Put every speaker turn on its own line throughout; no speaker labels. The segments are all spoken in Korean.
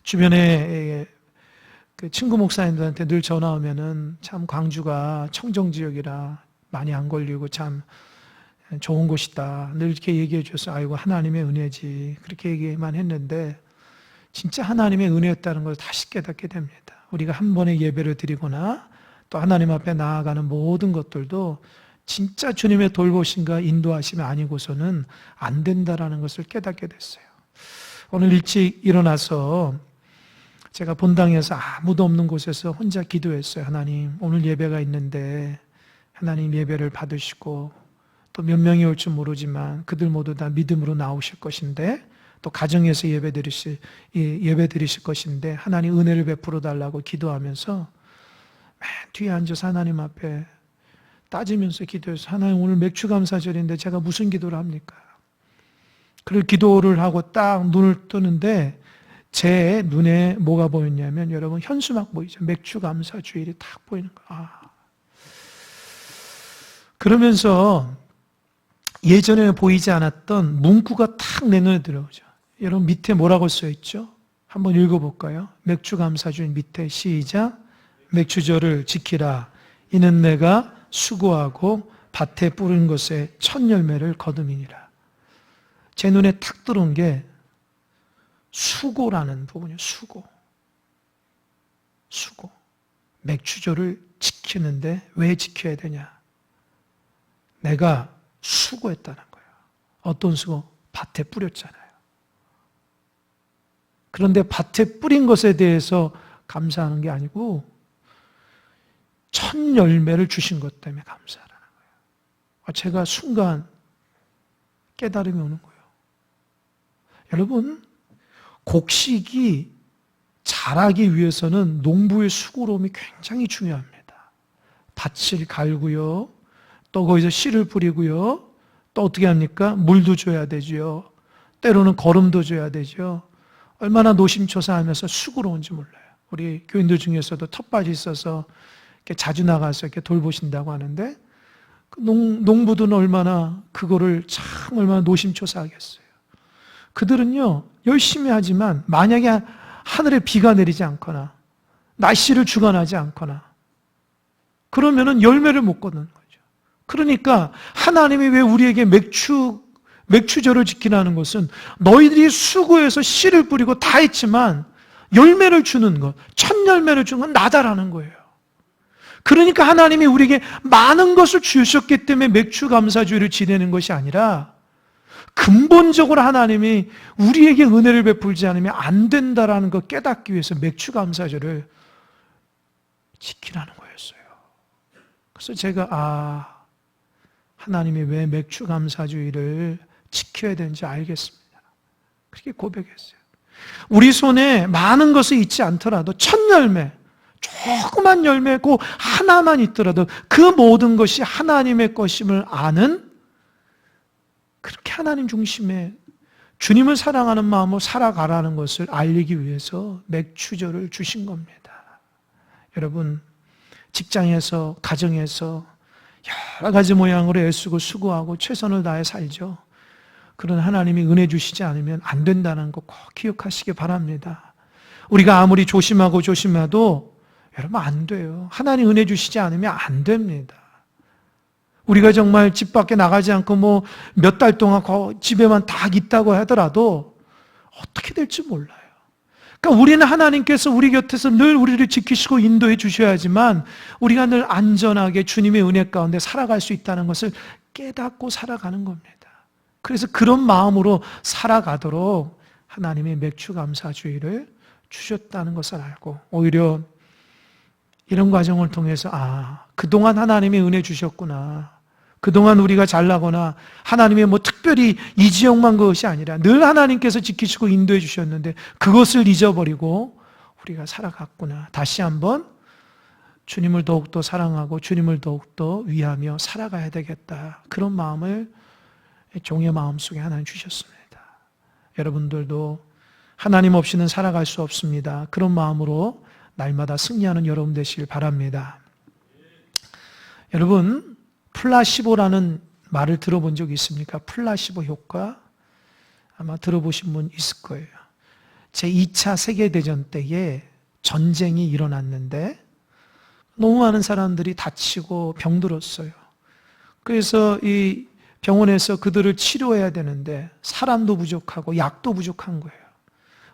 주변에 그 친구 목사님들한테 늘 전화 오면은 참 광주가 청정 지역이라 많이 안 걸리고 참 좋은 곳이다. 늘 이렇게 얘기해 줘서 아이고 하나님의 은혜지. 그렇게 얘기만 했는데 진짜 하나님의 은혜였다는 걸 다시 깨닫게 됩니다. 우리가 한 번의 예배를 드리거나 또 하나님 앞에 나아가는 모든 것들도 진짜 주님의 돌보심과 인도하심이 아니고서는 안 된다라는 것을 깨닫게 됐어요. 오늘 일찍 일어나서 제가 본당에서 아무도 없는 곳에서 혼자 기도했어요. 하나님, 오늘 예배가 있는데 하나님 예배를 받으시고 또 몇 명이 올 줄 모르지만 그들 모두 다 믿음으로 나오실 것인데 또 가정에서 예배 드리실 것인데 하나님 은혜를 베풀어 달라고 기도하면서 맨 뒤에 앉아서 하나님 앞에 따지면서 기도해서 하나님 오늘 맥주감사절인데 제가 무슨 기도를 합니까? 그걸 기도를 하고 딱 눈을 뜨는데 제 눈에 뭐가 보였냐면 여러분 현수막 보이죠? 맥주감사주일이 딱 보이는 거예요. 그러면서 예전에 보이지 않았던 문구가 탁 내 눈에 들어오죠. 여러분 밑에 뭐라고 써있죠? 한번 읽어볼까요? 맥주감사주일 밑에 시작. 맥주절을 지키라. 이는 내가 수고하고 밭에 뿌린 것에 첫 열매를 거둠이니라. 제 눈에 탁 들어온 게 수고라는 부분이에요. 수고. 맥주절을 지키는데 왜 지켜야 되냐? 내가 수고했다는 거예요. 어떤 수고? 밭에 뿌렸잖아요. 그런데 밭에 뿌린 것에 대해서 감사하는 게 아니고 첫 열매를 주신 것 때문에 감사하라는 거예요. 제가 순간 깨달음이 오는 거예요. 여러분, 곡식이 자라기 위해서는 농부의 수고로움이 굉장히 중요합니다. 밭을 갈고요. 또 거기서 씨를 뿌리고요. 또 어떻게 합니까? 물도 줘야 되죠. 때로는 거름도 줘야 되죠. 얼마나 노심초사하면서 수고로운지 몰라요. 우리 교인들 중에서도 텃밭이 있어서 이렇게 자주 나가서 이렇게 돌보신다고 하는데 농부들은 얼마나 그거를 참 얼마나 노심초사하겠어요. 그들은요 열심히 하지만 만약에 하늘에 비가 내리지 않거나 날씨를 주관하지 않거나 그러면은 열매를 못 거두는 거죠. 그러니까 하나님이 왜 우리에게 맥주절을 지키라는 것은 너희들이 수고해서 씨를 뿌리고 다 했지만 열매를 주는 것, 첫 열매를 주는 건 나다라는 거예요. 그러니까 하나님이 우리에게 많은 것을 주셨기 때문에 맥주감사주일을 지내는 것이 아니라 근본적으로 하나님이 우리에게 은혜를 베풀지 않으면 안 된다라는 걸 깨닫기 위해서 맥주감사절을 지키라는 거였어요. 그래서 제가 하나님이 왜 맥주감사주일을 지켜야 되는지 알겠습니다. 그렇게 고백했어요. 우리 손에 많은 것이 있지 않더라도 첫 열매, 조그만 열매고 하나만 있더라도 그 모든 것이 하나님의 것임을 아는 그렇게 하나님 중심의 주님을 사랑하는 마음으로 살아가라는 것을 알리기 위해서 맥주절을 주신 겁니다. 여러분, 직장에서, 가정에서 여러 가지 모양으로 애쓰고 수고하고 최선을 다해 살죠. 그런 하나님이 은혜 주시지 않으면 안 된다는 거 꼭 기억하시기 바랍니다. 우리가 아무리 조심해도 여러분 안 돼요. 하나님 은혜 주시지 않으면 안 됩니다. 우리가 정말 집 밖에 나가지 않고 몇 달 동안 집에만 딱 있다고 하더라도 어떻게 될지 몰라요. 그러니까 우리는 하나님께서 우리 곁에서 늘 우리를 지키시고 인도해 주셔야지만 우리가 늘 안전하게 주님의 은혜 가운데 살아갈 수 있다는 것을 깨닫고 살아가는 겁니다. 그래서 그런 마음으로 살아가도록 하나님의 맥주감사주일을 주셨다는 것을 알고 오히려 이런 과정을 통해서 그동안 하나님이 은혜 주셨구나. 그동안 우리가 잘나거나 하나님의 특별히 이 지역만 그것이 아니라 늘 하나님께서 지키시고 인도해 주셨는데 그것을 잊어버리고 우리가 살아갔구나. 다시 한번 주님을 더욱더 사랑하고 주님을 더욱더 위하며 살아가야 되겠다. 그런 마음을 종의 마음속에 하나님 주셨습니다. 여러분들도 하나님 없이는 살아갈 수 없습니다. 그런 마음으로 날마다 승리하는 여러분 되시길 바랍니다. 여러분, 플라시보라는 말을 들어본 적 있습니까? 플라시보 효과 아마 들어보신 분 있을 거예요. 제2차 세계대전 때에 전쟁이 일어났는데 너무 많은 사람들이 다치고 병들었어요. 그래서 이 병원에서 그들을 치료해야 되는데 사람도 부족하고 약도 부족한 거예요.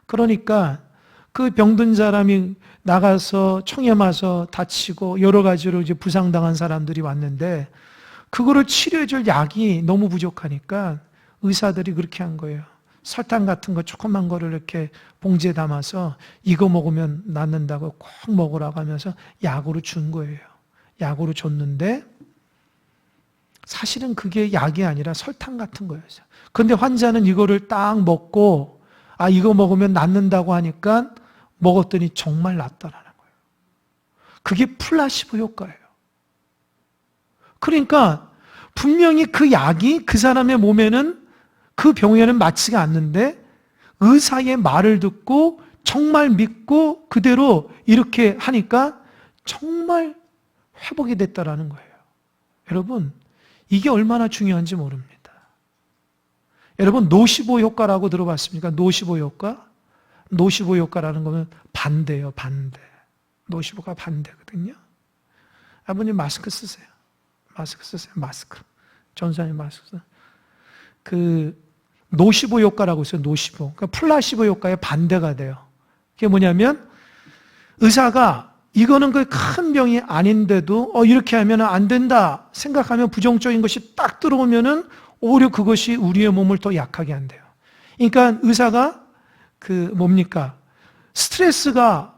그러니까 그 병든 사람이 나가서 총에 맞아 다치고 여러 가지로 이제 부상당한 사람들이 왔는데 그거를 치료해줄 약이 너무 부족하니까 의사들이 그렇게 한 거예요. 설탕 같은 거 조그만 거를 이렇게 봉지에 담아서 이거 먹으면 낫는다고 꼭 먹으라고 하면서 약으로 준 거예요. 약으로 줬는데 사실은 그게 약이 아니라 설탕 같은 거였어요. 그런데 환자는 이거를 딱 먹고 이거 먹으면 낫는다고 하니까 먹었더니 정말 낫다라는 거예요. 그게 플라시보 효과예요. 그러니까 분명히 그 약이 그 사람의 몸에는 그 병에는 맞지가 않는데 의사의 말을 듣고 정말 믿고 그대로 이렇게 하니까 정말 회복이 됐다라는 거예요. 여러분, 이게 얼마나 중요한지 모릅니다. 여러분, 노시보 효과라고 들어봤습니까? 노시보 효과? 노시보 효과라는 거는 반대예요, 반대. 노시보가 반대거든요. 아버님 마스크 쓰세요. 마스크 쓰세요, 마스크. 전사님 마스크 쓰세요. 노시보 효과라고 있어요, 노시보. 그러니까 플라시보 효과의 반대가 돼요. 그게 뭐냐면 의사가 이거는 그 큰 병이 아닌데도 이렇게 하면 안 된다 생각하면 부정적인 것이 딱 들어오면은 오히려 그것이 우리의 몸을 더 약하게 한대요. 그러니까 의사가 스트레스가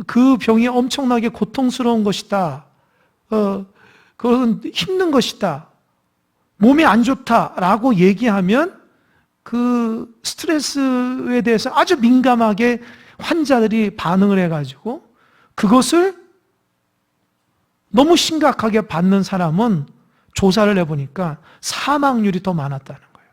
그 병이 엄청나게 고통스러운 것이다. 그건 힘든 것이다. 몸이 안 좋다라고 얘기하면 그 스트레스에 대해서 아주 민감하게 환자들이 반응을 해가지고 그것을 너무 심각하게 받는 사람은 조사를 해보니까 사망률이 더 많았다는 거예요.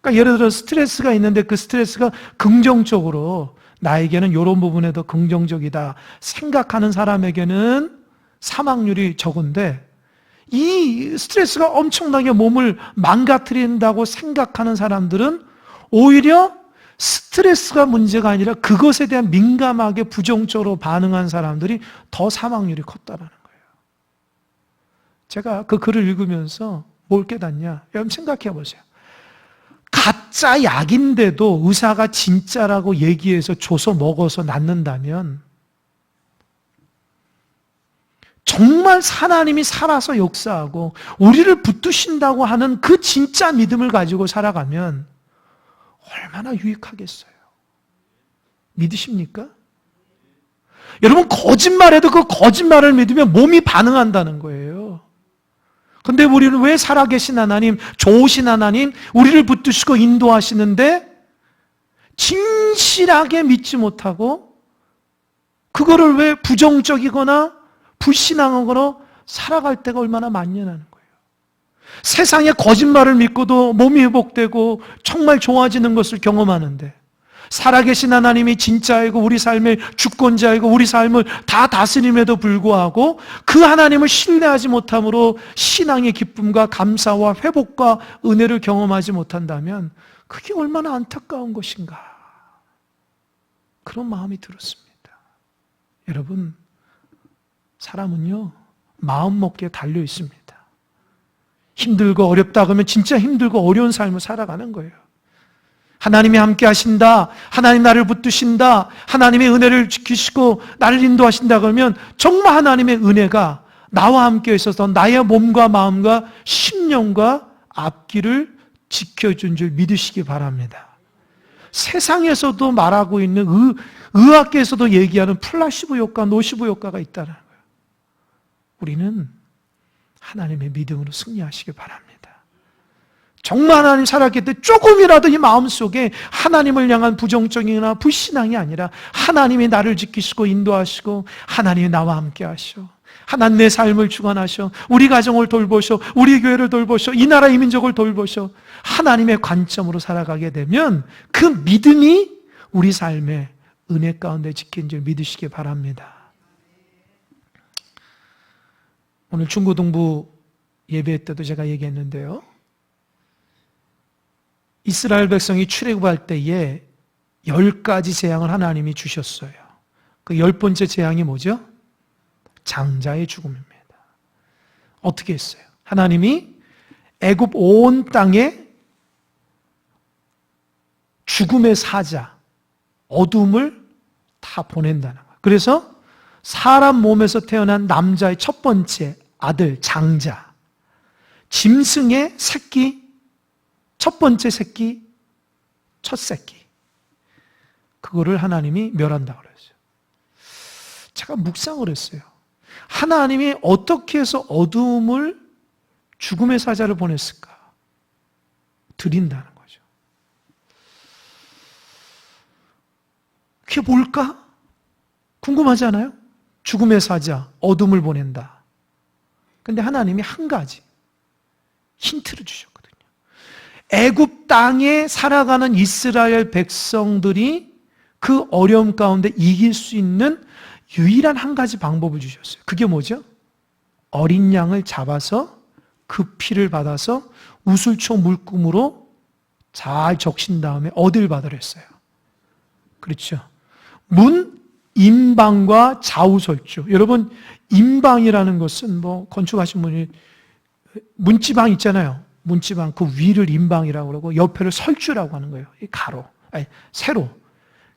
그러니까 예를 들어 스트레스가 있는데 그 스트레스가 긍정적으로 나에게는 이런 부분에 더 긍정적이다 생각하는 사람에게는 사망률이 적은데 이 스트레스가 엄청나게 몸을 망가뜨린다고 생각하는 사람들은 오히려 스트레스가 문제가 아니라 그것에 대한 민감하게 부정적으로 반응한 사람들이 더 사망률이 컸다는 거예요. 제가 그 글을 읽으면서 뭘 깨닫냐? 여러분 생각해 보세요. 가짜 약인데도 의사가 진짜라고 얘기해서 줘서 먹어서 낫는다면 정말 하나님이 살아서 역사하고 우리를 붙드신다고 하는 그 진짜 믿음을 가지고 살아가면 얼마나 유익하겠어요. 믿으십니까? 여러분 거짓말해도 그 거짓말을 믿으면 몸이 반응한다는 거예요. 근데 우리는 왜 살아계신 하나님, 좋으신 하나님, 우리를 붙드시고 인도하시는데 진실하게 믿지 못하고 그거를 왜 부정적이거나 불신앙하거나 살아갈 때가 얼마나 많냐는 거예요. 세상에 거짓말을 믿고도 몸이 회복되고 정말 좋아지는 것을 경험하는데 살아계신 하나님이 진짜이고 우리 삶의 주권자이고 우리 삶을 다 다스림에도 불구하고 그 하나님을 신뢰하지 못함으로 신앙의 기쁨과 감사와 회복과 은혜를 경험하지 못한다면 그게 얼마나 안타까운 것인가 그런 마음이 들었습니다. 여러분 사람은요 마음먹기에 달려 있습니다. 힘들고 어렵다 그러면 진짜 힘들고 어려운 삶을 살아가는 거예요. 하나님이 함께 하신다, 하나님 나를 붙드신다, 하나님의 은혜를 지키시고 나를 인도하신다 그러면 정말 하나님의 은혜가 나와 함께 있어서 나의 몸과 마음과 심령과 앞길을 지켜준 줄 믿으시기 바랍니다. 세상에서도 말하고 있는 의학계에서도 얘기하는 플라시보 효과, 노시보 효과가 있다는 거예요. 우리는 하나님의 믿음으로 승리하시기 바랍니다. 정말 하나님 살았기 때문에 조금이라도 이 마음속에 하나님을 향한 부정적이나 불신앙이 아니라 하나님이 나를 지키시고 인도하시고 하나님이 나와 함께 하셔. 하나님 내 삶을 주관하셔. 우리 가정을 돌보셔. 우리 교회를 돌보셔. 이 나라 이 민족을 돌보셔. 하나님의 관점으로 살아가게 되면 그 믿음이 우리 삶의 은혜 가운데 지킨 줄 믿으시기 바랍니다. 오늘 중고등부 예배 때도 제가 얘기했는데요. 이스라엘 백성이 출애굽할 때에 10가지 재앙을 하나님이 주셨어요. 그 10번째 재앙이 뭐죠? 장자의 죽음입니다. 어떻게 했어요? 하나님이 애굽 온 땅에 죽음의 사자, 어둠을 다 보낸다는 거예요. 그래서 사람 몸에서 태어난 남자의 첫 번째 아들, 장자, 짐승의 새끼, 첫 번째 새끼, 첫 새끼, 그거를 하나님이 멸한다고 그랬어요. 제가 묵상을 했어요. 하나님이 어떻게 해서 어둠을, 죽음의 사자를 보냈을까? 드린다는 거죠. 그게 뭘까? 궁금하지 않아요? 죽음의 사자, 어둠을 보낸다. 근데 하나님이 한 가지 힌트를 주셨거든요. 애굽 땅에 살아가는 이스라엘 백성들이 그 어려움 가운데 이길 수 있는 유일한 한 가지 방법을 주셨어요. 그게 뭐죠? 어린 양을 잡아서 그 피를 받아서 우슬초 물금으로 잘 적신 다음에 어딜 받으라 했어요? 그렇죠. 문, 임방과 좌우설주. 여러분, 임방이라는 것은 뭐 건축하신 분이 문지방 있잖아요. 문지방 그 위를 임방이라고 그러고 옆에를 설주라고 하는 거예요. 이 가로, 아니 세로.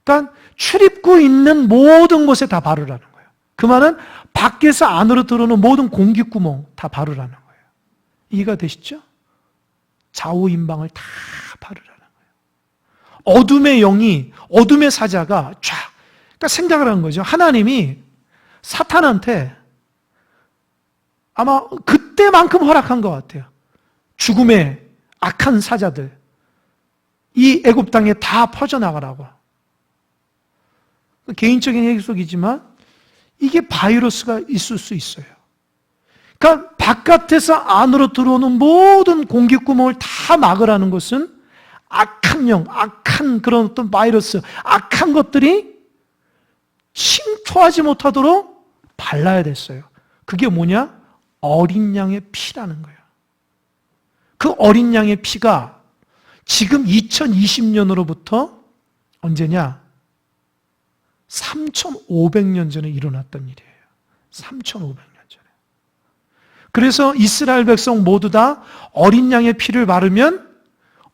그러니까 출입구 있는 모든 곳에 다 바르라는 거예요. 그 말은 밖에서 안으로 들어오는 모든 공기구멍 다 바르라는 거예요. 이해가 되시죠? 좌우 임방을 다 바르라는 거예요. 어둠의 영이, 어둠의 사자가 쫙, 그러니까 생각을 하는 거죠. 하나님이 사탄한테 아마 그때만큼 허락한 것 같아요. 죽음의 악한 사자들, 이 애굽 땅에 다 퍼져나가라고. 개인적인 해석이지만 이게 바이러스가 있을 수 있어요. 그러니까 바깥에서 안으로 들어오는 모든 공기구멍을 다 막으라는 것은 악한 영, 악한 그런 어떤 바이러스, 악한 것들이 침투하지 못하도록 발라야 됐어요. 그게 뭐냐? 어린 양의 피라는 거예요. 그 어린 양의 피가 지금 2020년으로부터 언제냐? 3,500년 전에 일어났던 일이에요. 3,500년 전에. 그래서 이스라엘 백성 모두 다 어린 양의 피를 바르면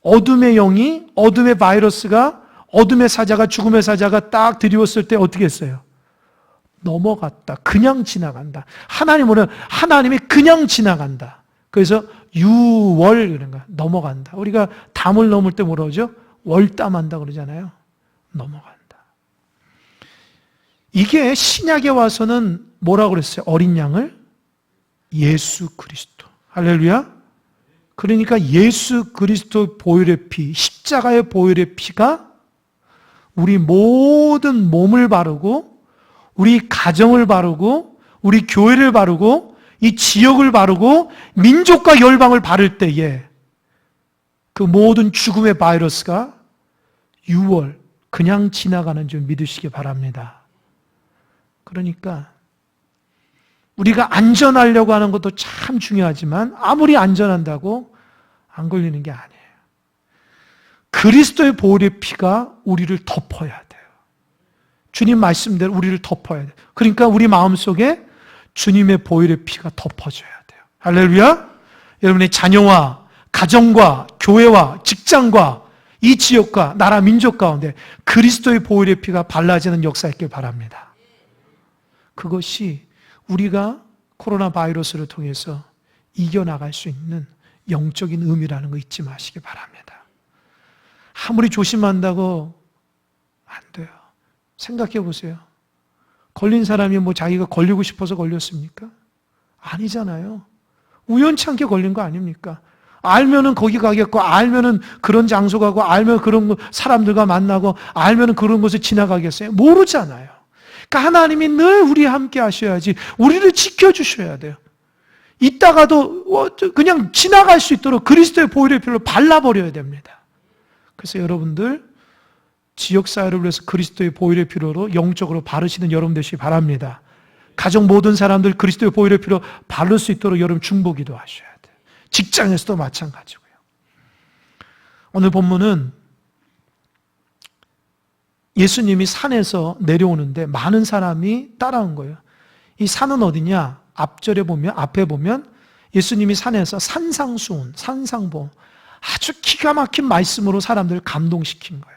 어둠의 영이, 어둠의 바이러스가, 어둠의 사자가, 죽음의 사자가 딱 들이웠을 때 어떻게 했어요? 넘어갔다. 그냥 지나간다. 하나님이 그냥 지나간다. 그래서 유월 그런 거 넘어간다. 우리가 담을 넘을 때 뭐라 그러죠? 월담한다 그러잖아요. 넘어간다. 이게 신약에 와서는 뭐라고 그랬어요? 어린 양을? 예수 그리스도. 할렐루야. 그러니까 예수 그리스도 보혈의 피, 십자가의 보혈의 피가 우리 모든 몸을 바르고 우리 가정을 바르고 우리 교회를 바르고 이 지역을 바르고 민족과 열방을 바를 때에 그 모든 죽음의 바이러스가 6월 그냥 지나가는 줄 믿으시기 바랍니다. 그러니까 우리가 안전하려고 하는 것도 참 중요하지만 아무리 안전한다고 안 걸리는 게 아니에요. 그리스도의 보혈의 피가 우리를 덮어야 돼요. 주님 말씀대로 우리를 덮어야 돼요. 그러니까 우리 마음속에 주님의 보혈의 피가 덮어줘야 돼요. 할렐루야. 여러분의 자녀와 가정과 교회와 직장과 이 지역과 나라 민족 가운데 그리스도의 보혈의 피가 발라지는 역사 있길 바랍니다. 그것이 우리가 코로나 바이러스를 통해서 이겨나갈 수 있는 영적인 의미라는 거 잊지 마시기 바랍니다. 아무리 조심한다고 안 돼요. 생각해 보세요. 걸린 사람이 뭐 자기가 걸리고 싶어서 걸렸습니까? 아니잖아요. 우연치 않게 걸린 거 아닙니까? 알면은 거기 가겠고, 알면은 그런 장소 가고, 알면 그런 사람들과 만나고, 알면은 그런 곳에 지나가겠어요? 모르잖아요. 그러니까 하나님이 늘 우리 함께 하셔야지 우리를 지켜주셔야 돼요. 이따가도 그냥 지나갈 수 있도록 그리스도의 보혈의 피로 발라버려야 됩니다. 그래서 여러분들 지역사회를 위해서 그리스도의 보혈의 피로 영적으로 바르시는 여러분 되시기 바랍니다. 가정 모든 사람들 그리스도의 보혈의 피로 바를 수 있도록 여러분 중보기도 하셔야 돼요. 직장에서도 마찬가지고요. 오늘 본문은 예수님이 산에서 내려오는데 많은 사람이 따라온 거예요. 이 산은 어디냐? 앞에 보면 예수님이 산에서 산상수훈, 산상보, 아주 기가 막힌 말씀으로 사람들을 감동시킨 거예요.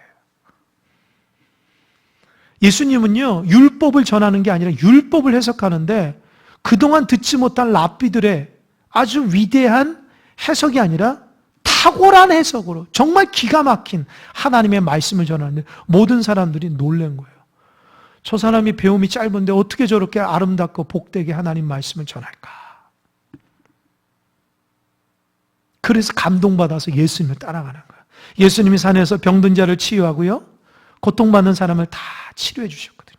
예수님은요, 율법을 전하는 게 아니라 율법을 해석하는데 그동안 듣지 못한 랍비들의 아주 위대한 해석이 아니라 탁월한 해석으로 정말 기가 막힌 하나님의 말씀을 전하는데 모든 사람들이 놀란 거예요. 저 사람이 배움이 짧은데 어떻게 저렇게 아름답고 복되게 하나님 말씀을 전할까? 그래서 감동받아서 예수님을 따라가는 거예요. 예수님이 산에서 병든 자를 치유하고요, 고통받는 사람을 다 치료해 주셨거든요.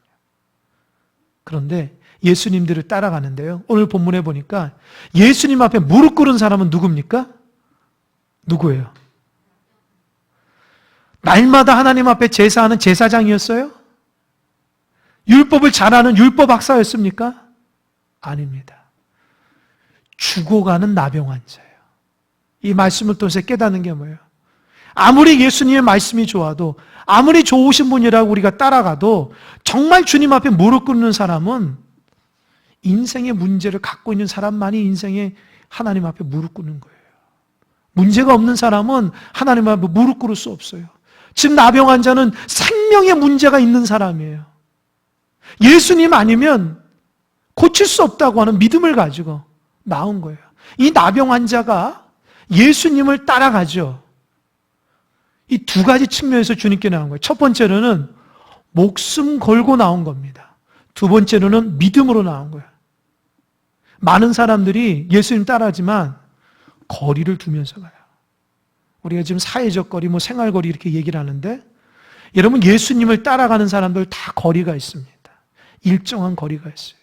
그런데 예수님들을 따라가는데요, 오늘 본문에 보니까 예수님 앞에 무릎 꿇은 사람은 누굽니까? 누구예요? 날마다 하나님 앞에 제사하는 제사장이었어요? 율법을 잘하는 율법 학사였습니까? 아닙니다. 죽어가는 나병 환자예요. 이 말씀을 통해서 깨닫는 게 뭐예요? 아무리 예수님의 말씀이 좋아도, 아무리 좋으신 분이라고 우리가 따라가도 정말 주님 앞에 무릎 꿇는 사람은 인생의 문제를 갖고 있는 사람만이 인생에 하나님 앞에 무릎 꿇는 거예요. 문제가 없는 사람은 하나님 앞에 무릎 꿇을 수 없어요. 지금 나병 환자는 생명의 문제가 있는 사람이에요. 예수님 아니면 고칠 수 없다고 하는 믿음을 가지고 나온 거예요. 이 나병 환자가 예수님을 따라가죠. 이 두 가지 측면에서 주님께 나온 거예요. 첫 번째로는 목숨 걸고 나온 겁니다. 두 번째로는 믿음으로 나온 거예요. 많은 사람들이 예수님 따라하지만 거리를 두면서 가요. 우리가 지금 사회적 거리, 생활거리 이렇게 얘기를 하는데, 여러분, 예수님을 따라가는 사람들 다 거리가 있습니다. 일정한 거리가 있어요.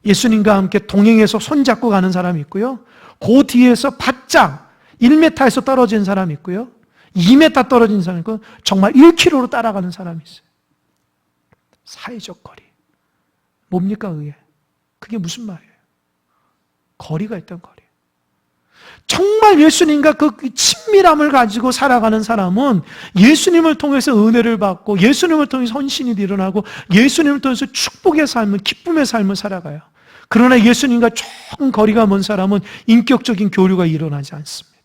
예수님과 함께 동행해서 손잡고 가는 사람이 있고요, 그 뒤에서 바짝 1m에서 떨어진 사람이 있고요, 2m 떨어진 사람이 있고, 정말 1km로 따라가는 사람이 있어요. 사회적 거리. 뭡니까 그게? 그게 무슨 말이에요? 거리가 있던 거리. 정말 예수님과 그 친밀함을 가지고 살아가는 사람은 예수님을 통해서 은혜를 받고, 예수님을 통해서 헌신이 일어나고, 예수님을 통해서 축복의 삶을, 기쁨의 삶을 살아가요. 그러나 예수님과 조금 거리가 먼 사람은 인격적인 교류가 일어나지 않습니다.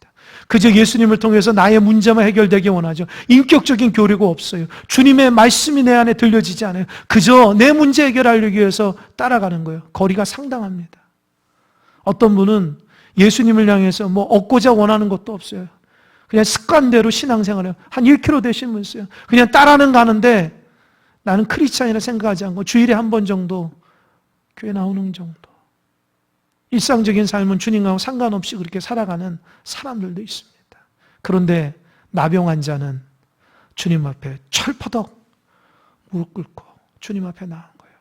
그저 예수님을 통해서 나의 문제만 해결되기 원하죠. 인격적인 교류가 없어요. 주님의 말씀이 내 안에 들려지지 않아요. 그저 내 문제 해결하려기 위해서 따라가는 거예요. 거리가 상당합니다. 어떤 분은 예수님을 향해서 얻고자 원하는 것도 없어요. 그냥 습관대로 신앙생활을 한 1km 되신 분 있어요. 그냥 따라는 가는데 나는 크리스찬이라 생각하지 않고 주일에 한 번 정도 교회 나오는 정도. 일상적인 삶은 주님하고 상관없이 그렇게 살아가는 사람들도 있습니다. 그런데 나병 환자는 주님 앞에 철퍼덕 무릎 꿇고 주님 앞에 나온 거예요.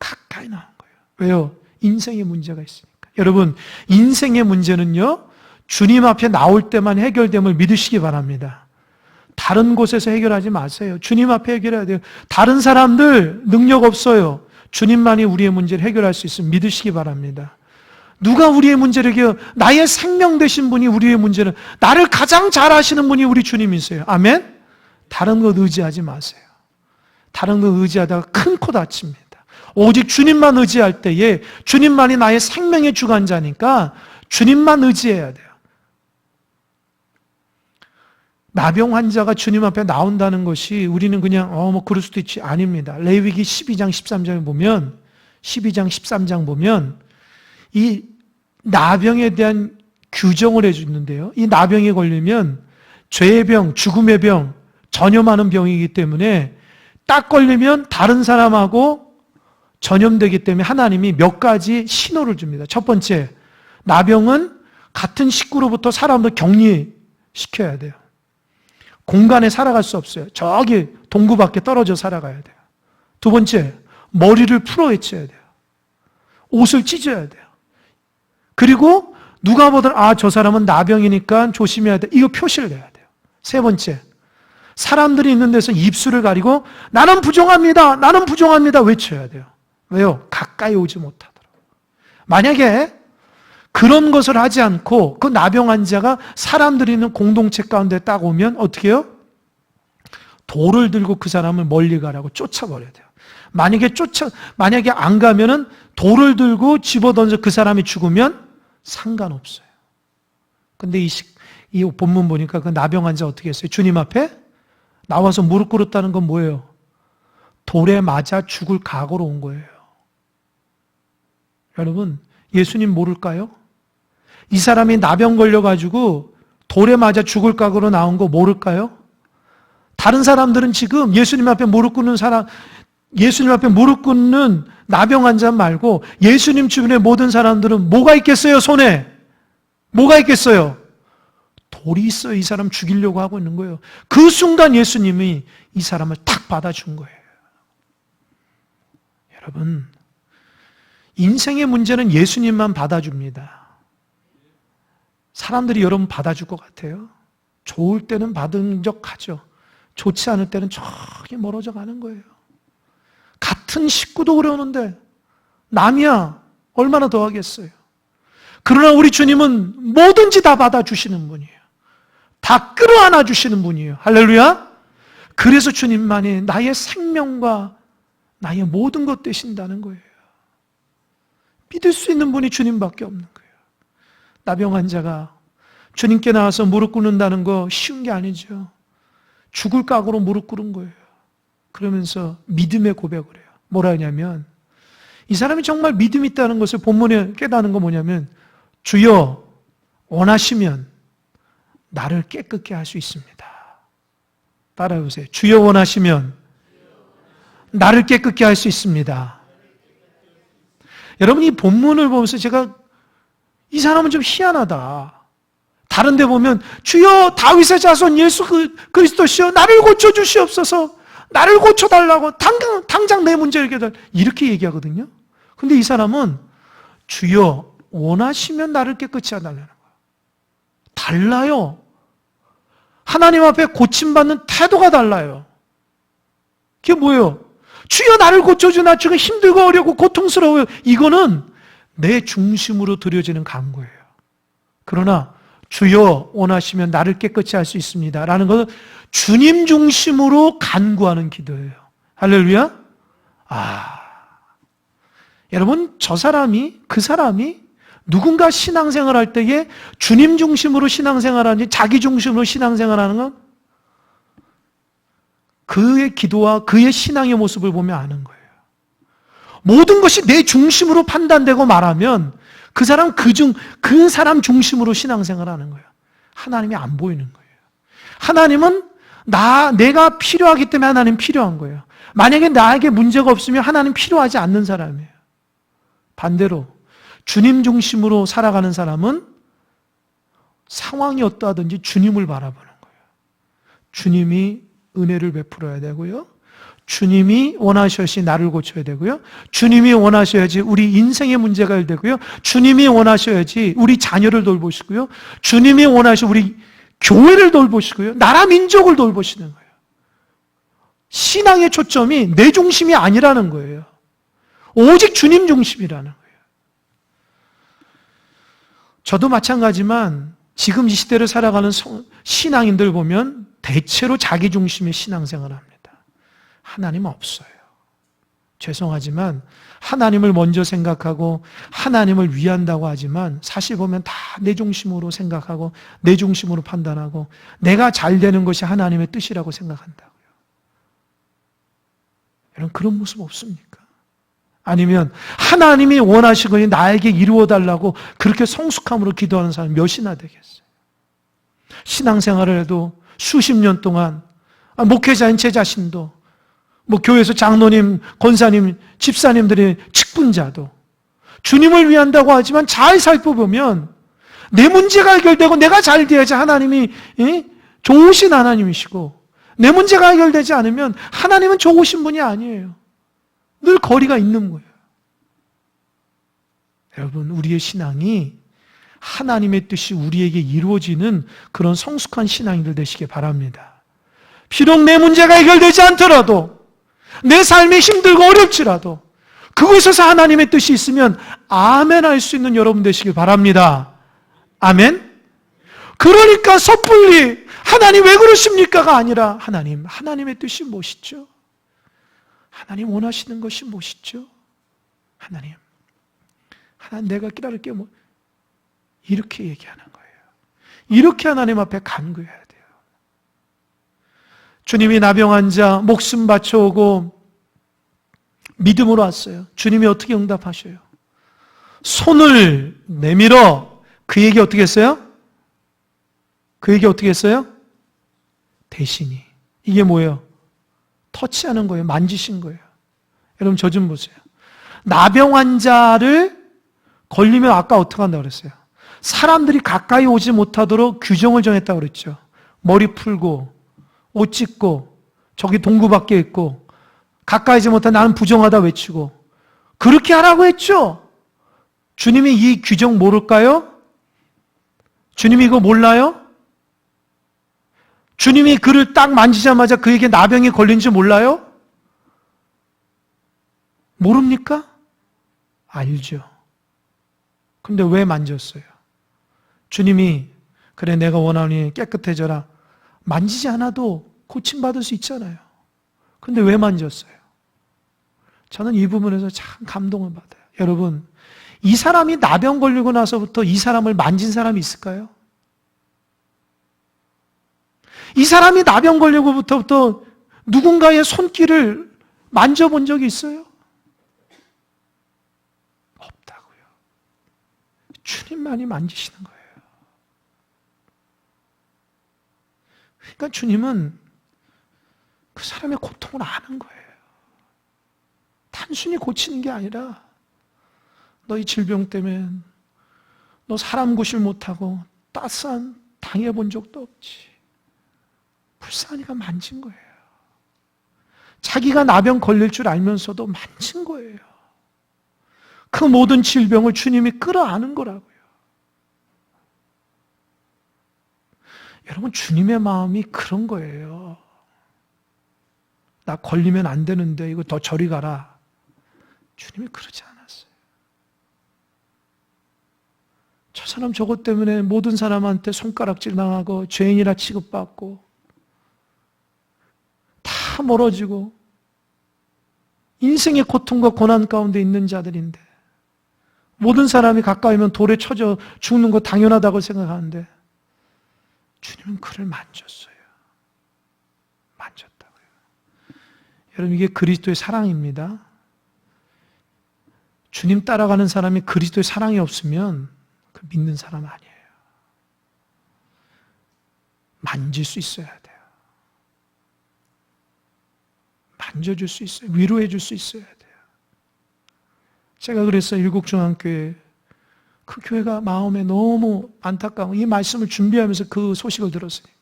가까이 나온 거예요. 왜요? 인생의 문제가 있으니까. 여러분, 인생의 문제는요, 주님 앞에 나올 때만 해결됨을 믿으시기 바랍니다. 다른 곳에서 해결하지 마세요. 주님 앞에 해결해야 돼요. 다른 사람들 능력 없어요. 주님만이 우리의 문제를 해결할 수 있으면 믿으시기 바랍니다. 누가 우리의 문제를 해결해요? 나의 생명 되신 분이 우리의 문제를, 나를 가장 잘 아시는 분이 우리 주님이세요. 아멘? 다른 것 의지하지 마세요. 다른 것 의지하다가 큰 코 다칩니다. 오직 주님만 의지할 때에 주님만이 나의 생명의 주관자니까 주님만 의지해야 돼요. 나병 환자가 주님 앞에 나온다는 것이 우리는 그냥 그럴 수도 있지, 아닙니다. 레위기 12장 13장에 보면, 12장 13장 보면 이 나병에 대한 규정을 해주는데요, 이 나병에 걸리면 죄의 병, 죽음의 병, 전염하는 병이기 때문에 딱 걸리면 다른 사람하고 전염되기 때문에 하나님이 몇 가지 신호를 줍니다. 첫 번째, 나병은 같은 식구로부터 사람을 격리시켜야 돼요. 공간에 살아갈 수 없어요. 저기 동구 밖에 떨어져 살아가야 돼요. 두 번째, 머리를 풀어헤쳐야 돼요. 옷을 찢어야 돼요. 그리고 누가 보든 저 사람은 나병이니까 조심해야 돼, 이거 표시를 내야 돼요. 세 번째, 사람들이 있는 데서 입술을 가리고 나는 부정합니다, 나는 부정합니다 외쳐야 돼요. 왜요? 가까이 오지 못하도록. 만약에 그런 것을 하지 않고 그 나병 환자가 사람들이 있는 공동체 가운데 딱 오면 어떻게 해요? 돌을 들고 그 사람을 멀리 가라고 쫓아버려야 돼요. 만약에 안 가면은 돌을 들고 집어던져 그 사람이 죽으면 상관없어요. 근데 이 본문 보니까 그 나병 환자 어떻게 했어요? 주님 앞에 나와서 무릎 꿇었다는 건 뭐예요? 돌에 맞아 죽을 각오로 온 거예요. 여러분, 예수님 모를까요? 이 사람이 나병 걸려가지고 돌에 맞아 죽을 각오로 나온 거 모를까요? 다른 사람들은 지금 예수님 앞에 무릎 꿇는 나병 환자 말고 예수님 주변의 모든 사람들은 뭐가 있겠어요, 손에? 뭐가 있겠어요? 돌이 있어요. 이 사람 죽이려고 하고 있는 거예요. 그 순간 예수님이 이 사람을 탁 받아준 거예요. 여러분, 인생의 문제는 예수님만 받아줍니다. 사람들이 여러분 받아줄 것 같아요? 좋을 때는 받은 적 가죠. 좋지 않을 때는 저기 멀어져 가는 거예요. 같은 식구도 그러는데 남이야 얼마나 더 하겠어요. 그러나 우리 주님은 뭐든지 다 받아주시는 분이에요. 다 끌어안아 주시는 분이에요. 할렐루야. 그래서 주님만이 나의 생명과 나의 모든 것 되신다는 거예요. 믿을 수 있는 분이 주님밖에 없는 거예요. 나병 환자가 주님께 나와서 무릎 꿇는다는 거 쉬운 게 아니죠. 죽을 각오로 무릎 꿇은 거예요. 그러면서 믿음의 고백을 해요. 뭐라 하냐면 이 사람이 정말 믿음이 있다는 것을 본문에 깨닫는 건 뭐냐면 주여 원하시면 나를 깨끗게 할 수 있습니다. 따라해보세요. 주여 원하시면 나를 깨끗게 할 수 있습니다. 여러분 이 본문을 보면서 제가 이 사람은 좀 희한하다. 다른 데 보면 주여 다윗의 자손 예수 그리스도시여 나를 고쳐주시옵소서, 나를 고쳐달라고 당장 내 문제 해결해 이렇게 얘기하거든요. 근데 이 사람은 주여 원하시면 나를 깨끗이 해달라는 거예요. 달라요. 하나님 앞에 고침받는 태도가 달라요. 그게 뭐예요? 주여 나를 고쳐주, 나 지금 힘들고 어렵고 고통스러워요. 이거는 내 중심으로 드려지는 간구예요. 그러나 주여 원하시면 나를 깨끗이 할 수 있습니다 라는 것은 주님 중심으로 간구하는 기도예요. 할렐루야. 여러분 그 사람이 누군가 신앙생활 할 때에 주님 중심으로 신앙생활하는지 자기 중심으로 신앙생활하는 건 그의 기도와 그의 신앙의 모습을 보면 아는 거예요. 모든 것이 내 중심으로 판단되고 말하면 그 사람 중심으로 신앙생활하는 거예요. 하나님이 안 보이는 거예요. 하나님은 내가 필요하기 때문에 하나님 필요한 거예요. 만약에 나에게 문제가 없으면 하나님 필요하지 않는 사람이에요. 반대로 주님 중심으로 살아가는 사람은 상황이 어떠하든지 주님을 바라보는 거예요. 주님이 은혜를 베풀어야 되고요. 주님이 원하셔야지 나를 고쳐야 되고요. 주님이 원하셔야지 우리 인생의 문제가 해결되고요. 주님이 원하셔야지 우리 자녀를 돌보시고요. 주님이 원하셔 우리 교회를 돌보시고요. 나라 민족을 돌보시는 거예요. 신앙의 초점이 내 중심이 아니라는 거예요. 오직 주님 중심이라는 거예요. 저도 마찬가지지만 지금 이 시대를 살아가는 신앙인들 보면 대체로 자기 중심의 신앙생활을 합니다. 하나님 없어요. 죄송하지만 하나님을 먼저 생각하고 하나님을 위한다고 하지만 사실 보면 다 내 중심으로 생각하고 내 중심으로 판단하고 내가 잘 되는 것이 하나님의 뜻이라고 생각한다고요. 여러분 그런 모습 없습니까? 아니면 하나님이 원하시거니 나에게 이루어달라고 그렇게 성숙함으로 기도하는 사람이 몇이나 되겠어요? 신앙생활을 해도 수십 년 동안 목회자인 제 자신도 교회에서 장로님, 권사님, 집사님들의 직분자도 주님을 위한다고 하지만 잘 살펴보면 내 문제가 해결되고 내가 잘 돼야지 하나님이 좋으신 하나님이시고 내 문제가 해결되지 않으면 하나님은 좋으신 분이 아니에요. 늘 거리가 있는 거예요. 여러분 우리의 신앙이 하나님의 뜻이 우리에게 이루어지는 그런 성숙한 신앙인들 되시길 바랍니다. 비록 내 문제가 해결되지 않더라도 내 삶이 힘들고 어렵지라도 그곳에서 하나님의 뜻이 있으면 아멘 할 수 있는 여러분 되시길 바랍니다. 아멘. 그러니까 섣불리 하나님 왜 그러십니까가 아니라 하나님의 뜻이 무엇이죠? 하나님 원하시는 것이 무엇이죠? 하나님 내가 깨달을게 이렇게 얘기하는 거예요. 이렇게 하나님 앞에 간구해야 돼요. 주님이 나병 환자 목숨 바쳐오고 믿음으로 왔어요. 주님이 어떻게 응답하셔요? 손을 내밀어 그 얘기 어떻게 했어요? 그 얘기 어떻게 했어요? 대신이. 이게 뭐예요? 터치하는 거예요. 만지신 거예요. 여러분 저 좀 보세요. 나병 환자를 걸리면 아까 어떻게 한다고 그랬어요? 사람들이 가까이 오지 못하도록 규정을 정했다고 그랬죠. 머리 풀고 옷 찢고 저기 동구 밖에 있고 가까이 오지 못한 나는 부정하다 외치고 그렇게 하라고 했죠. 주님이 이 규정 모를까요? 주님이 이거 몰라요? 주님이 그를 딱 만지자마자 그에게 나병이 걸린 줄 몰라요? 모릅니까? 알죠. 근데 왜 만졌어요? 주님이 그래 내가 원하니 깨끗해져라. 만지지 않아도 고침받을 수 있잖아요. 근데 왜 만졌어요? 저는 이 부분에서 참 감동을 받아요. 여러분, 이 사람이 나병 걸리고 나서부터 이 사람을 만진 사람이 있을까요? 이 사람이 나병 걸리고부터 누군가의 손길을 만져본 적이 있어요? 없다고요. 주님만이 만지시는 거예요. 그러니까 주님은 그 사람의 고통을 아는 거예요. 단순히 고치는 게 아니라 너 이 질병 때문에 너 사람 구실 못하고 따스한 당해본 적도 없지. 불쌍하니까 만진 거예요. 자기가 나병 걸릴 줄 알면서도 만진 거예요. 그 모든 질병을 주님이 끌어안은 거라고요. 여러분, 주님의 마음이 그런 거예요. 나 걸리면 안 되는데 이거 더 저리 가라. 주님이 그러지 않았어요. 저 사람 저것 때문에 모든 사람한테 손가락질 당하고 죄인이라 취급받고 다 멀어지고 인생의 고통과 고난 가운데 있는 자들인데 모든 사람이 가까이면 돌에 쳐져 죽는 거 당연하다고 생각하는데 주님은 그를 만졌어요. 만졌다고요. 여러분, 이게 그리스도의 사랑입니다. 주님 따라가는 사람이 그리스도의 사랑이 없으면 그 믿는 사람 아니에요. 만질 수 있어야 돼요. 만져줄 수 있어요. 위로해 줄 수 있어야 돼요. 제가 그래서 일곡중앙교회 그 교회가 마음에 너무 안타까워. 이 말씀을 준비하면서 그 소식을 들었으니까.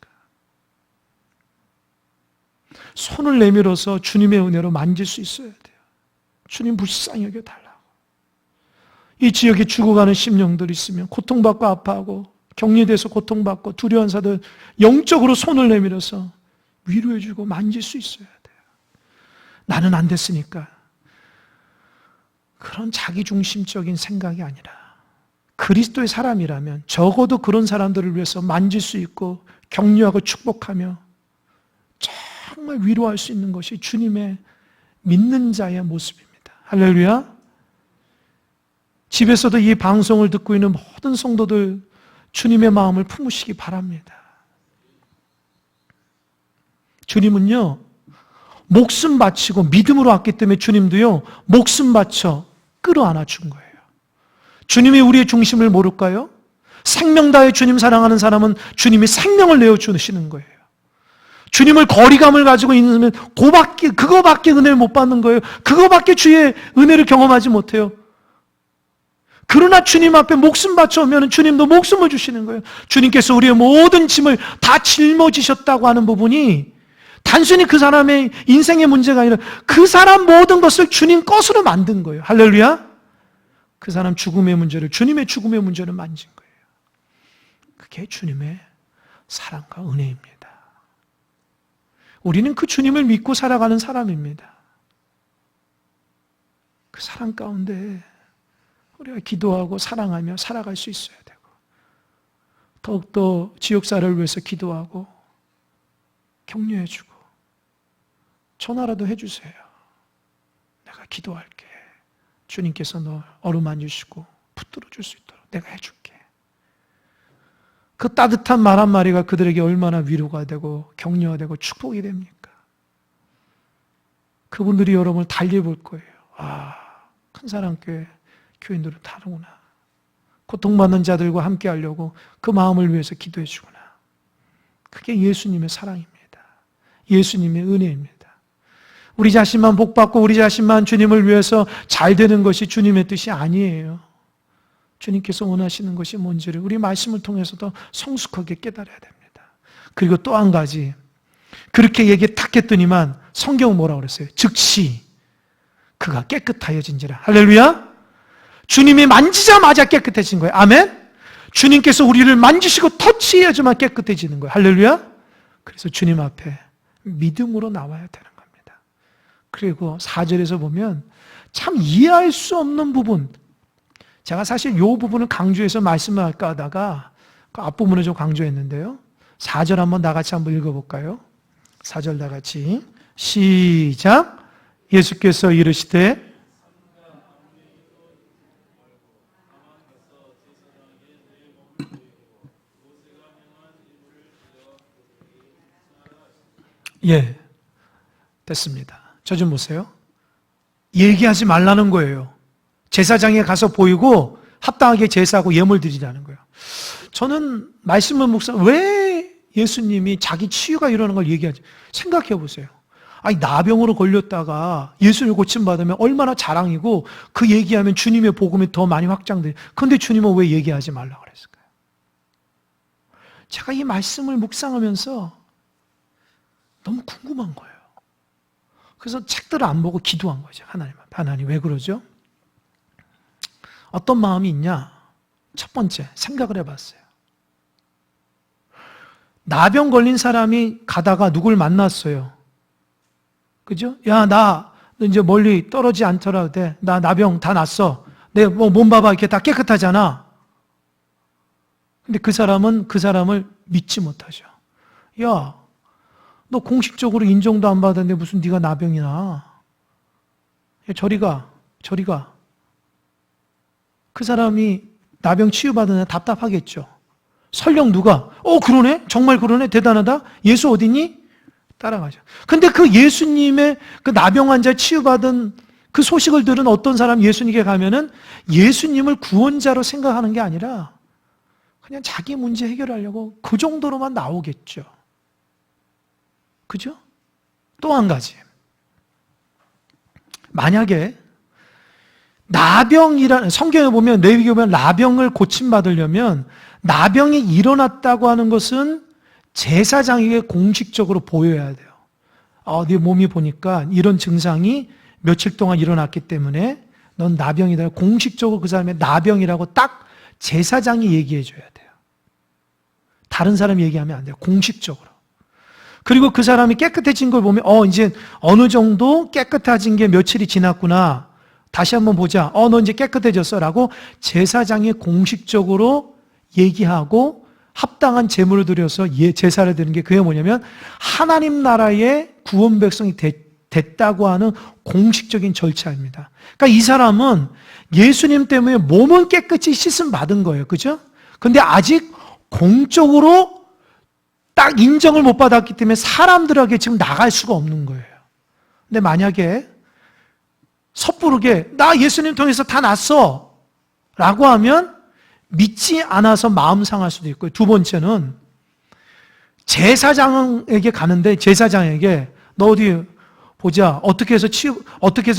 손을 내밀어서 주님의 은혜로 만질 수 있어야 돼요. 주님 불쌍히 여겨달라고. 이 지역에 죽어가는 심령들이 있으면 고통받고 아파하고 격리돼서 고통받고 두려운 사들 영적으로 손을 내밀어서 위로해주고 만질 수 있어야 돼요. 나는 안 됐으니까. 그런 자기중심적인 생각이 아니라 그리스도의 사람이라면 적어도 그런 사람들을 위해서 만질 수 있고 격려하고 축복하며 정말 위로할 수 있는 것이 주님의 믿는 자의 모습입니다. 할렐루야. 집에서도 이 방송을 듣고 있는 모든 성도들 주님의 마음을 품으시기 바랍니다. 주님은요, 목숨 바치고 믿음으로 왔기 때문에 주님도요, 목숨 바쳐 끌어안아 준 거예요. 주님이 우리의 중심을 모를까요? 생명 다해 주님 사랑하는 사람은 주님이 생명을 내어주시는 거예요. 주님을 거리감을 가지고 있으면 그거밖에 은혜를 못 받는 거예요. 그거밖에 주의 은혜를 경험하지 못해요. 그러나 주님 앞에 목숨 바쳐 오면 주님도 목숨을 주시는 거예요. 주님께서 우리의 모든 짐을 다 짊어지셨다고 하는 부분이 단순히 그 사람의 인생의 문제가 아니라 그 사람 모든 것을 주님 것으로 만든 거예요. 할렐루야. 그 사람 죽음의 문제를 주님의 죽음의 문제를 만진 거예요. 그게 주님의 사랑과 은혜입니다. 우리는 그 주님을 믿고 살아가는 사람입니다. 그 사랑 가운데 우리가 기도하고 사랑하며 살아갈 수 있어야 되고 더욱더 지역사회를 위해서 기도하고 격려해주고 전화라도 해주세요. 내가 기도할게. 주님께서 너 어루만지시고 붙들어 줄 수 있도록 내가 해줄게. 그 따뜻한 말 한마디가 그들에게 얼마나 위로가 되고 격려가 되고 축복이 됩니까? 그분들이 여러분을 달려볼 거예요. 아, 큰사랑교회 교인들은 다르구나. 고통받는 자들과 함께 하려고 그 마음을 위해서 기도해 주구나. 그게 예수님의 사랑입니다. 예수님의 은혜입니다. 우리 자신만 복받고 우리 자신만 주님을 위해서 잘 되는 것이 주님의 뜻이 아니에요. 주님께서 원하시는 것이 뭔지를 우리 말씀을 통해서도 성숙하게 깨달아야 됩니다. 그리고 또 한 가지, 그렇게 얘기 탁 했더니만 성경은 뭐라고 그랬어요? 즉시 그가 깨끗하여진지라. 할렐루야. 주님이 만지자마자 깨끗해진 거예요. 아멘. 주님께서 우리를 만지시고 터치해야지만 깨끗해지는 거예요. 할렐루야. 그래서 주님 앞에 믿음으로 나와야 되는 겁니다. 그리고 4절에서 보면 참 이해할 수 없는 부분, 제가 사실 이 부분을 강조해서 말씀을 할까 하다가 그 앞부분을 좀 강조했는데요. 4절 한번 나같이 한번 읽어볼까요? 4절 나같이 시작. 예수께서 이르시되 예, 됐습니다. 저 좀 보세요. 얘기하지 말라는 거예요. 제사장에 가서 보이고 합당하게 제사하고 예물 드리라는 거예요. 저는 말씀을 왜 예수님이 자기 치유가 일어나는 걸 얘기하지? 생각해 보세요. 아니, 나병으로 걸렸다가 예수를 고침받으면 얼마나 자랑이고 그 얘기하면 주님의 복음이 더 많이 확장돼요. 그런데 주님은 왜 얘기하지 말라고 그랬을까요? 제가 이 말씀을 묵상하면서 너무 궁금한 거예요. 그래서 책들을 안 보고 기도한 거죠. 하나님 왜 그러죠? 어떤 마음이 있냐? 첫 번째 생각을 해봤어요. 나병 걸린 사람이 가다가 누굴 만났어요. 그죠? 야, 나 이제 멀리 떨어지지 않더라도 돼. 나 나병 다 났어. 내 몸 봐봐, 이렇게 다 깨끗하잖아. 근데 그 사람은 그 사람을 믿지 못하죠. 야, 너 공식적으로 인정도 안 받았는데 무슨 네가 나병이나. 야, 저리 가. 그 사람이 나병 치유받은 애 답답하겠죠. 설령 누가 그러네? 정말 그러네? 대단하다? 예수 어디니? 따라가죠. 근데 그 예수님의 그 나병 환자 치유받은 그 소식을 들은 어떤 사람 예수님께 가면은 예수님을 구원자로 생각하는 게 아니라 그냥 자기 문제 해결하려고 그 정도로만 나오겠죠. 그죠? 또 한 가지. 만약에 나병이라는, 성경에 보면, 레위기에 보면 나병을 고침받으려면 나병이 일어났다고 하는 것은 제사장에게 공식적으로 보여야 돼요. 네 몸이 보니까 이런 증상이 며칠 동안 일어났기 때문에 넌 나병이다. 공식적으로 그 사람의 나병이라고 딱 제사장이 얘기해 줘야 돼요. 다른 사람이 얘기하면 안 돼요. 공식적으로. 그리고 그 사람이 깨끗해진 걸 보면 이제 어느 정도 깨끗해진 게 며칠이 지났구나. 다시 한번 보자. 너 이제 깨끗해졌어. 라고 제사장이 공식적으로 얘기하고 합당한 제물을 드려서 제사를 드리는 게 그게 뭐냐면 하나님 나라의 구원 백성이 됐다고 하는 공식적인 절차입니다. 그러니까 이 사람은 예수님 때문에 몸은 깨끗이 씻음 받은 거예요. 그죠? 근데 아직 공적으로 딱 인정을 못 받았기 때문에 사람들에게 지금 나갈 수가 없는 거예요. 근데 만약에 섣부르게 나 예수님 통해서 다 났어 라고 하면 믿지 않아서 마음 상할 수도 있고요. 두 번째는 제사장에게 가는데 제사장에게 너 어디 보자. 어떻게 해서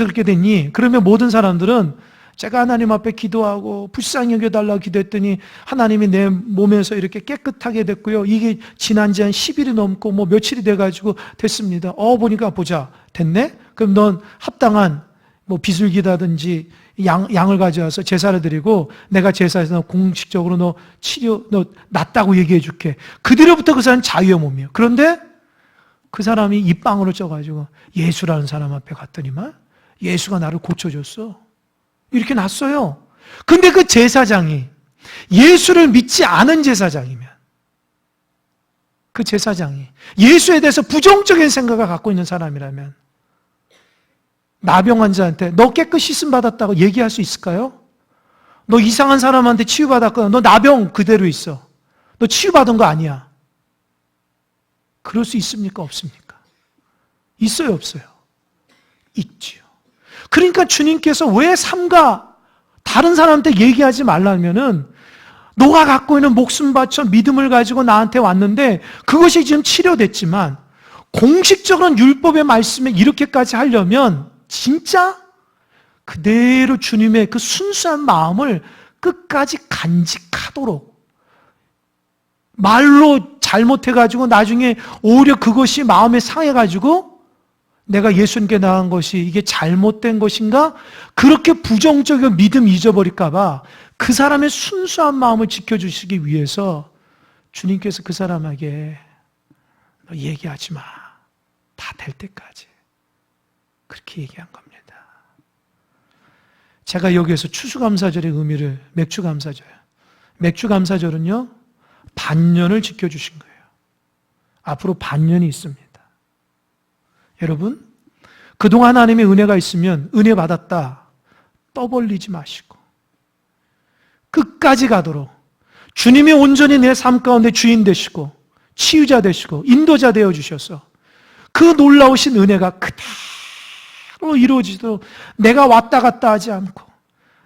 그렇게 됐니? 그러면 모든 사람들은 제가 하나님 앞에 기도하고 불쌍히 여겨달라고 기도했더니 하나님이 내 몸에서 이렇게 깨끗하게 됐고요. 이게 지난 지 한 10일이 넘고 며칠이 돼가지고 됐습니다. 보니까 보자. 됐네? 그럼 넌 합당한 비둘기라든지 양을 가져와서 제사를 드리고 내가 제사에서 공식적으로 너 낫다고 얘기해 줄게. 그대로부터 그 사람은 자유의 몸이에요. 그런데 그 사람이 입방울을 쪄가지고 예수라는 사람 앞에 갔더니만 예수가 나를 고쳐줬어. 이렇게 났어요. 근데 그 제사장이 예수를 믿지 않은 제사장이면 그 제사장이 예수에 대해서 부정적인 생각을 갖고 있는 사람이라면 나병 환자한테 너 깨끗이 씻음 받았다고 얘기할 수 있을까요? 너 이상한 사람한테 치유받았거나 너 나병 그대로 있어. 너 치유받은 거 아니야. 그럴 수 있습니까? 없습니까? 있어요? 없어요? 있지요. 그러니까 주님께서 왜 삼가 다른 사람한테 얘기하지 말라면은 너가 갖고 있는 목숨 바쳐 믿음을 가지고 나한테 왔는데 그것이 지금 치료됐지만 공식적인 율법의 말씀에 이렇게까지 하려면 진짜 그대로 주님의 그 순수한 마음을 끝까지 간직하도록 말로 잘못해가지고 나중에 오히려 그것이 마음에 상해가지고 내가 예수님께 나간 것이 이게 잘못된 것인가? 그렇게 부정적인 믿음 잊어버릴까봐 그 사람의 순수한 마음을 지켜주시기 위해서 주님께서 그 사람에게 너 얘기하지 마. 다 될 때까지. 그렇게 얘기한 겁니다. 제가 여기에서 추수감사절의 의미를 맥주감사절은요 반년을 지켜주신 거예요. 앞으로 반년이 있습니다. 여러분 그동안 하나님의 은혜가 있으면 은혜 받았다 떠벌리지 마시고 끝까지 가도록 주님이 온전히 내 삶 가운데 주인 되시고 치유자 되시고 인도자 되어주셔서 그 놀라우신 은혜가 그대로 이루어지도록 내가 왔다 갔다 하지 않고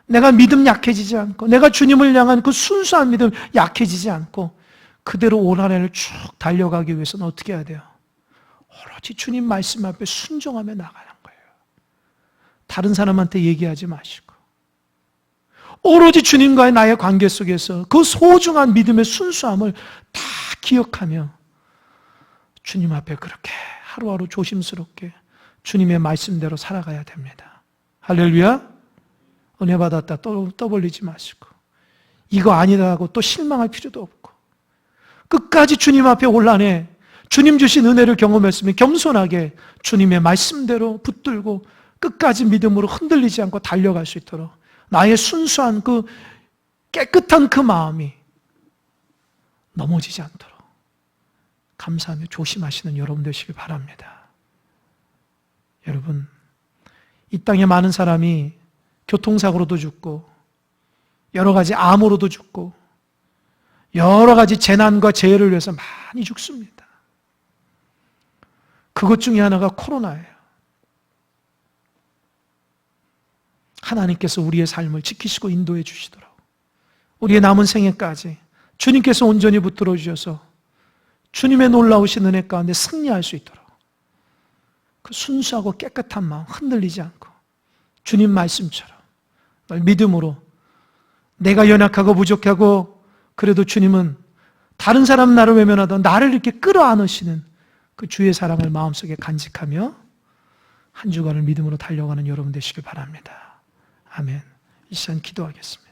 내가 믿음 약해지지 않고 내가 주님을 향한 그 순수한 믿음 약해지지 않고 그대로 올 한 해를 쭉 달려가기 위해서는 어떻게 해야 돼요? 오로지 주님 말씀 앞에 순종하며 나가는 거예요. 다른 사람한테 얘기하지 마시고 오로지 주님과의 나의 관계 속에서 그 소중한 믿음의 순수함을 다 기억하며 주님 앞에 그렇게 하루하루 조심스럽게 주님의 말씀대로 살아가야 됩니다. 할렐루야. 은혜 받았다 떠벌리지 마시고 이거 아니다 하고 또 실망할 필요도 없고 끝까지 주님 앞에 올라내 주님 주신 은혜를 경험했으면 겸손하게 주님의 말씀대로 붙들고 끝까지 믿음으로 흔들리지 않고 달려갈 수 있도록 나의 순수한 그 깨끗한 그 마음이 넘어지지 않도록 감사하며 조심하시는 여러분 되시길 바랍니다. 여러분, 이 땅에 많은 사람이 교통사고로도 죽고 여러 가지 암으로도 죽고 여러 가지 재난과 재해를 위해서 많이 죽습니다. 그것 중에 하나가 코로나예요. 하나님께서 우리의 삶을 지키시고 인도해 주시도록 우리의 남은 생애까지 주님께서 온전히 붙들어 주셔서 주님의 놀라우신 은혜 가운데 승리할 수 있도록 그 순수하고 깨끗한 마음 흔들리지 않고 주님 말씀처럼 믿음으로 내가 연약하고 부족하고 그래도 주님은 다른 사람 나를 외면하던 나를 이렇게 끌어안으시는 그 주의 사랑을 마음속에 간직하며 한 주간을 믿음으로 달려가는 여러분 되시길 바랍니다. 아멘. 이 시간 기도하겠습니다.